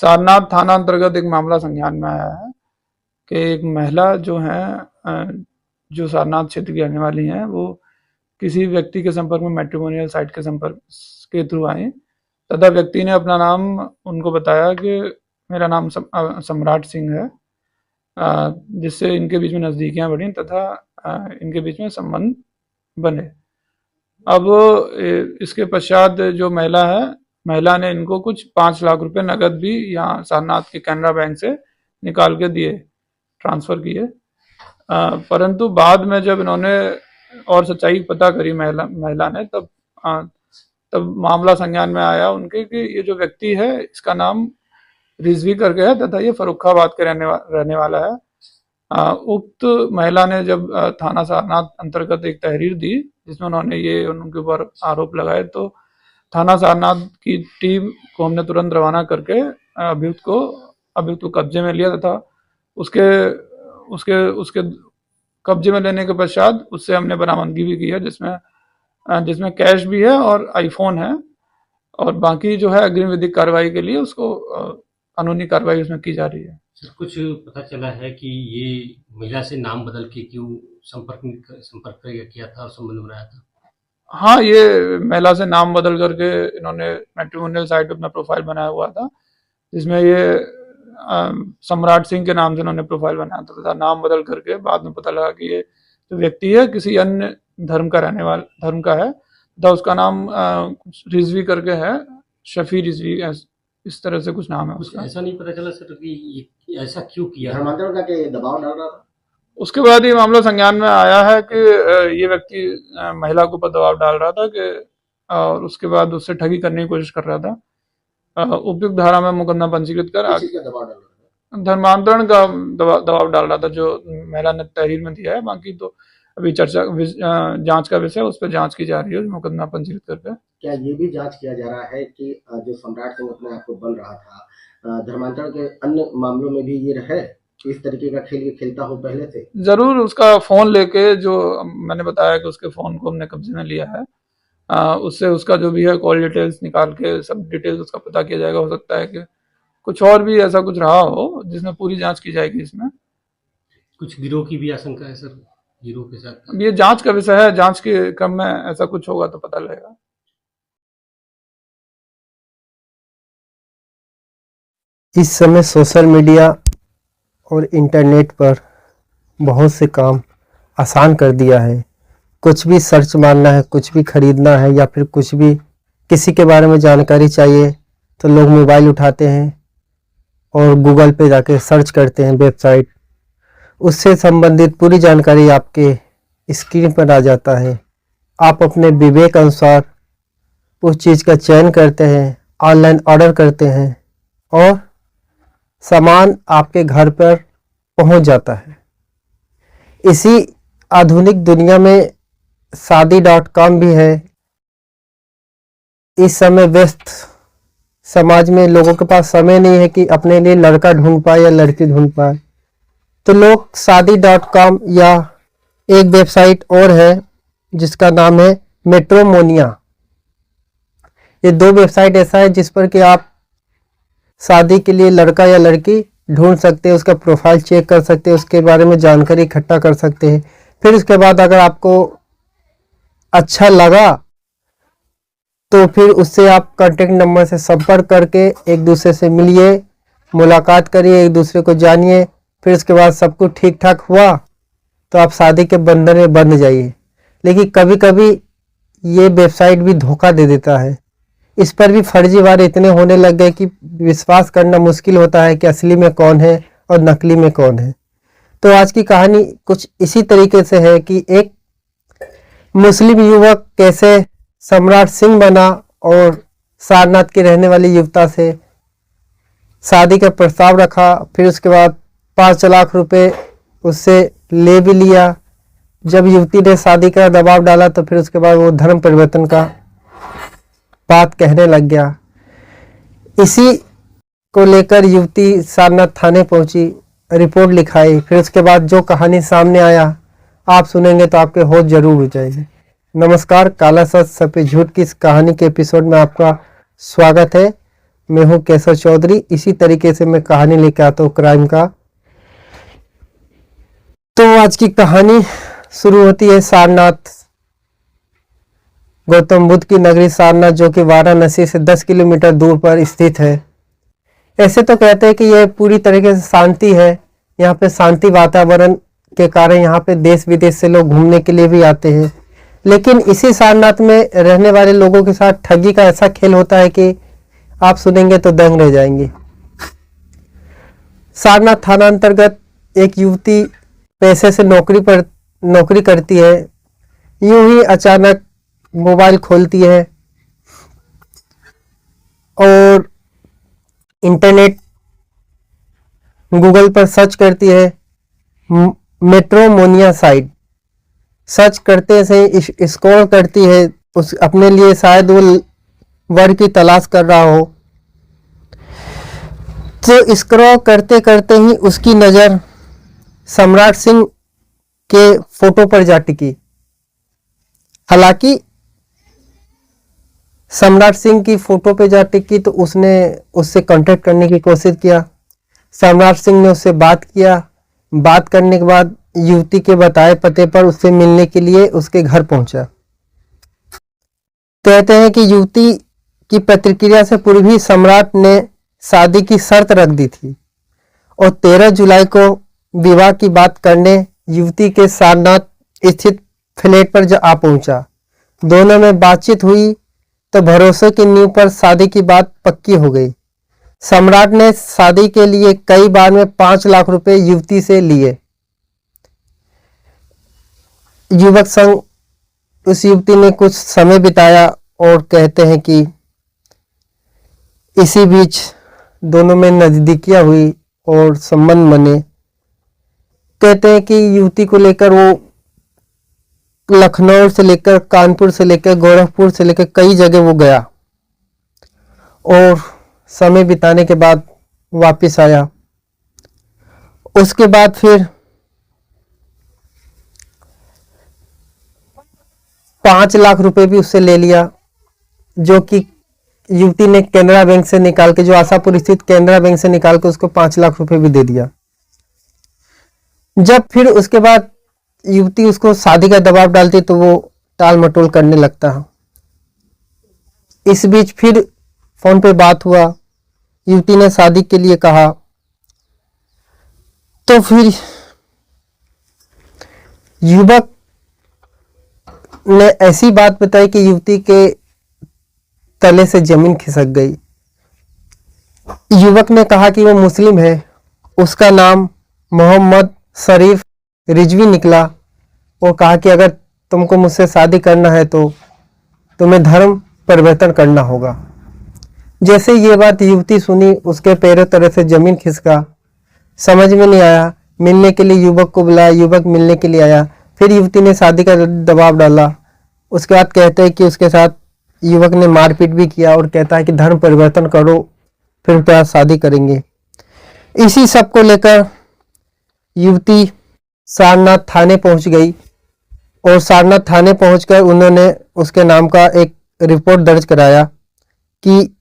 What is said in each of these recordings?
सारनाथ थाना अंतर्गत एक मामला संज्ञान में आया है कि एक महिला जो है जो सारनाथ क्षेत्र की रहने वाली हैं, वो किसी व्यक्ति के संपर्क में मैट्रिमोनियल साइट के संपर्क के थ्रू आई तथा व्यक्ति ने अपना नाम उनको बताया कि मेरा नाम सम्राट सिंह है, जिससे इनके बीच में नज़दीकियां बढ़ी तथा इनके बीच में संबंध बने। अब इसके पश्चात जो महिला ने इनको कुछ 5 लाख रुपए नगद भी यहाँ सारनाथ के कैनरा बैंक से निकाल के दिए, ट्रांसफर किए। परंतु बाद में जब इन्होंने और सच्चाई पता करी महिला ने, तब मामला संज्ञान में आया उनके कि ये जो व्यक्ति है इसका नाम रिजवी करके है तथा ये फर्रुखाबाद के रहने वाला है। उक्त महिला ने जब थाना सारनाथ अंतर्गत एक तहरीर दी जिसमें उन्होंने ये उनके ऊपर आरोप लगाए, तो थाना सारनाथ की टीम को हमने तुरंत रवाना करके अभियुक्त को कब्जे में लिया तथा उसके कब्जे में लेने के पश्चात उससे हमने बरामदगी भी की है, जिसमें कैश भी है और आईफोन है, और बाकी जो है अग्रिम विधिक कार्रवाई के लिए उसको कानूनी कार्रवाई उसमें की जा रही है। सर, कुछ पता चला है कि ये महिला से नाम बदल के क्यों संपर्क किया था और संबंध बनाया था? हाँ, ये महिला से नाम बदल करके इन्होंने मैट्रिमोनियल साइट पे अपना प्रोफाइल बनाया हुआ था, जिसमें ये सम्राट सिंह के नाम से इन्होंने प्रोफाइल बनाया था तथा नाम बदल करके बाद में पता लगा कि ये जो व्यक्ति है किसी अन्य धर्म का है तथा उसका नाम रिजवी करके है, शफी रिजवी, इस तरह से कुछ नाम है उसका। ऐसा नहीं पता चला सर कि ऐसा क्यों किया? धर्मांतरण का के दबाव डाल रहा था। उसके बाद ये मामला संज्ञान में आया है कि ये व्यक्ति महिला के ऊपर दबाव डाल रहा था कि और उसके बाद उससे ठगी करने की कोशिश कर रहा था। उपयुक्त धारा में मुकदमा पंजीकृत कर धर्मांतरण का दबाव डाल रहा था, जो महिला ने तहरीर में दिया है। बाकी तो अभी जांच का विषय, उस पर जांच की जा रही है मुकदमा पंजीकृत करके। क्या ये भी जांच किया जा रहा है कि जो सम्राट सिंह अपने आप को बन रहा था, धर्मांतरण के अन्य मामलों में भी ये रहे, इस तरीके का खेल खेलता हो पहले से? जरूर, उसका फोन लेके, जो मैंने बताया कि उसके फोन को हमने कब्जे में लिया है, उससे उसका जो भी है कॉल डिटेल्स निकाल के सब डिटेल्स उसका पता किया जाएगा। हो सकता है कि कुछ और भी ऐसा कुछ रहा हो जिसमें पूरी जांच की जाएगी। इसमें कुछ गिरोह की भी आशंका है सर, गिरोह के साथ? ये जांच का विषय है, जांच के क्रम में ऐसा कुछ होगा तो पता लगेगा। इस समय सोशल मीडिया और इंटरनेट पर बहुत से काम आसान कर दिया है। कुछ भी सर्च मारना है, कुछ भी खरीदना है, या फिर कुछ भी किसी के बारे में जानकारी चाहिए तो लोग मोबाइल उठाते हैं और गूगल पे जाके सर्च करते हैं वेबसाइट, उससे संबंधित पूरी जानकारी आपके स्क्रीन पर आ जाता है। आप अपने विवेक अनुसार उस चीज़ का चयन करते हैं, ऑनलाइन ऑर्डर करते हैं और सामान आपके घर पर पहुंच जाता है। इसी आधुनिक दुनिया में शादी.com भी है। इस समय व्यस्त समाज में लोगों के पास समय नहीं है कि अपने लिए लड़का ढूंढ पाए या लड़की ढूंढ पाए, तो लोग शादी.com या एक वेबसाइट और है जिसका नाम है मैट्रिमोनिया। ये 2 वेबसाइट ऐसा है जिस पर कि आप शादी के लिए लड़का या लड़की ढूंढ सकते हैं, उसका प्रोफाइल चेक कर सकते हैं, उसके बारे में जानकारी इकट्ठा कर सकते हैं। फिर उसके बाद अगर आपको अच्छा लगा तो फिर उससे आप कॉन्टेक्ट नंबर से संपर्क करके एक दूसरे से मिलिए, मुलाकात करिए, एक दूसरे को जानिए। फिर उसके बाद सब कुछ ठीक ठाक हुआ तो आप शादी के बंधन में बंध जाइए। लेकिन कभी कभी ये वेबसाइट भी धोखा दे देता है। इस पर भी फर्जीवाड़े इतने होने लग गए कि विश्वास करना मुश्किल होता है कि असली में कौन है और नकली में कौन है। तो आज की कहानी कुछ इसी तरीके से है कि एक मुस्लिम युवक कैसे सम्राट सिंह बना और सारनाथ की रहने वाली युवता से शादी का प्रस्ताव रखा। फिर उसके बाद 5 लाख रुपए उससे ले भी लिया। जब युवती ने शादी का दबाव डाला तो फिर उसके बाद वो धर्म परिवर्तन का बात कहने लग गया। इसी को लेकर युवती सारनाथ थाने पहुंची, रिपोर्ट लिखाई। फिर उसके बाद जो कहानी सामने आया आप सुनेंगे तो आपके होश जरूर हो जाएंगे। नमस्कार, काला सच सफेद झूठ की इस कहानी के एपिसोड में आपका स्वागत है। मैं हूं केशव चौधरी। इसी तरीके से मैं कहानी लेके आता हूं क्राइम का। तो आज की कहानी शुरू होती है सारनाथ, गौतम बुद्ध की नगरी सारनाथ, जो कि वाराणसी से 10 किलोमीटर दूर पर स्थित है। ऐसे तो कहते हैं कि यह पूरी तरीके से शांति है। यहाँ पे शांति वातावरण के कारण यहाँ पे देश विदेश से लोग घूमने के लिए भी आते हैं। लेकिन इसी सारनाथ में रहने वाले लोगों के साथ ठगी का ऐसा खेल होता है कि आप सुनेंगे तो दंग रह जाएंगे। सारनाथ थाना अंतर्गत एक युवती पैसे से नौकरी करती है। यूं ही अचानक मोबाइल खोलती है और इंटरनेट गूगल पर सर्च करती है मेट्रोमोनिया साइट। सर्च करते से स्क्रॉल करती है, उस अपने लिए शायद वो वर्ड की तलाश कर रहा हो। तो स्क्रॉल करते करते ही उसकी नज़र सम्राट सिंह के फोटो पर जा टिकी। हालांकि सम्राट सिंह की फोटो पे जा टिकी तो उसने उससे कांटेक्ट करने की कोशिश किया। सम्राट सिंह ने उससे बात किया। बात करने के बाद युवती के बताए पते पर उससे मिलने के लिए उसके घर पहुंचा। कहते हैं कि युवती की प्रतिक्रिया से पूर्व ही सम्राट ने शादी की शर्त रख दी थी और 13 जुलाई को विवाह की बात करने युवती के सारनाथ स्थित फ्लैट पर आ पहुंचा। दोनों में बातचीत हुई तो भरोसे की नींव पर शादी की बात पक्की हो गई। सम्राट ने शादी के लिए कई बार में 5 लाख रुपए युवती से लिए। युवक संग उस युवती ने कुछ समय बिताया और कहते हैं कि इसी बीच दोनों में नजदीकियां हुई और संबंध बने। कहते हैं कि युवती को लेकर वो लखनऊ से लेकर कानपुर से लेकर गोरखपुर से लेकर कई जगह वो गया और समय बिताने के बाद वापस आया। उसके बाद फिर 5 लाख रुपए भी उससे ले लिया, जो कि युवती ने कैनरा बैंक से निकाल के, जो आशापुर स्थित कैनरा बैंक से निकाल के उसको 5 लाख रुपए भी दे दिया। जब फिर उसके बाद युवती उसको शादी का दबाव डालती तो वो टाल मटोल करने लगता। इस बीच फिर फोन पे बात हुआ, युवती ने शादी के लिए कहा। तो फिर युवक ने ऐसी बात बताई कि युवती के तले से जमीन खिसक गई। युवक ने कहा कि वो मुस्लिम है। उसका नाम मोहम्मद शरीफ रिजवी निकला और कहा कि अगर तुमको मुझसे शादी करना है तो तुम्हें धर्म परिवर्तन करना होगा। जैसे ये बात युवती सुनी, उसके पैरों तरह से जमीन खिसका। समझ में नहीं आया। मिलने के लिए युवक को बुलाया, युवक मिलने के लिए आया। फिर युवती ने शादी का दबाव डाला। उसके बाद कहते हैं कि उसके साथ युवक ने मारपीट भी किया और कहता है कि धर्म परिवर्तन करो फिर तो शादी करेंगे। इसी सब को लेकर युवती सारनाथ थाने पहुंच गई और सारनाथ थाने पहुंचकर उन्होंने उसके नाम का एक रिपोर्ट दर्ज कराया कि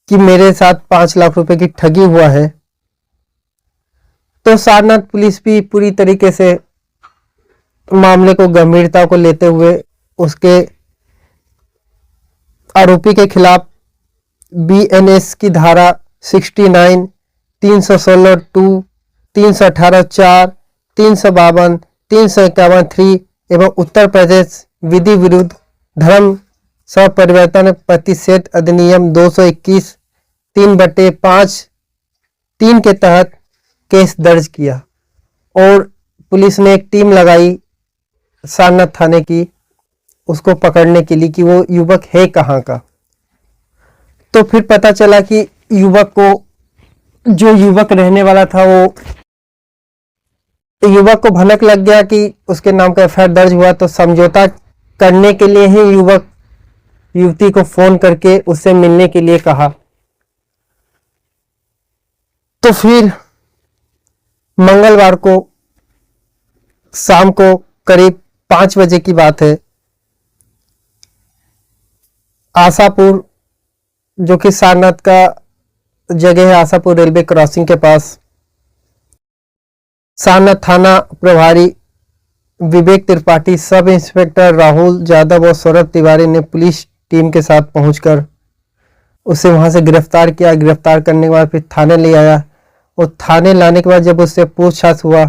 मेरे साथ 5 लाख रुपए की ठगी हुआ है। तो सारनाथ पुलिस भी पूरी तरीके से मामले को गंभीरता को लेते हुए उसके आरोपी के खिलाफ बीएनएस की धारा 69, 316(2), 318(4), 352, 351(3) एवं उत्तर प्रदेश विधि विरुद्ध धर्म स्वपरिवर्तन प्रतिषेध अधिनियम 221 3/5(3) के तहत केस दर्ज किया और पुलिस ने एक टीम लगाई सारनाथ थाने की उसको पकड़ने के लिए कि वो युवक है कहाँ का। तो फिर पता चला कि जो युवक रहने वाला था वो युवक को भनक लग गया कि उसके नाम का एफआईआर दर्ज हुआ। तो समझौता करने के लिए ही युवक युवती को फोन करके उससे मिलने के लिए कहा। तो फिर मंगलवार को शाम को करीब 5 बजे की बात है, आशापुर जो कि सारनाथ का जगह है आशापुर रेलवे क्रॉसिंग के पास। सारनाथ थाना प्रभारी विवेक त्रिपाठी, सब इंस्पेक्टर राहुल यादव और सौरभ तिवारी ने पुलिस टीम के साथ पहुंचकर उसे वहां से गिरफ्तार किया। गिरफ्तार करने के बाद फिर थाने ले आया और थाने लाने के बाद जब उससे पूछताछ हुआ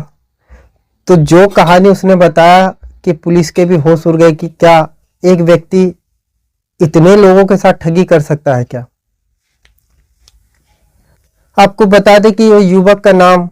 तो जो कहानी उसने बताया कि पुलिस के भी होश उड़ गए कि क्या एक व्यक्ति इतने लोगों के साथ ठगी कर सकता है क्या। आपको बता दें कि ये युवक का नाम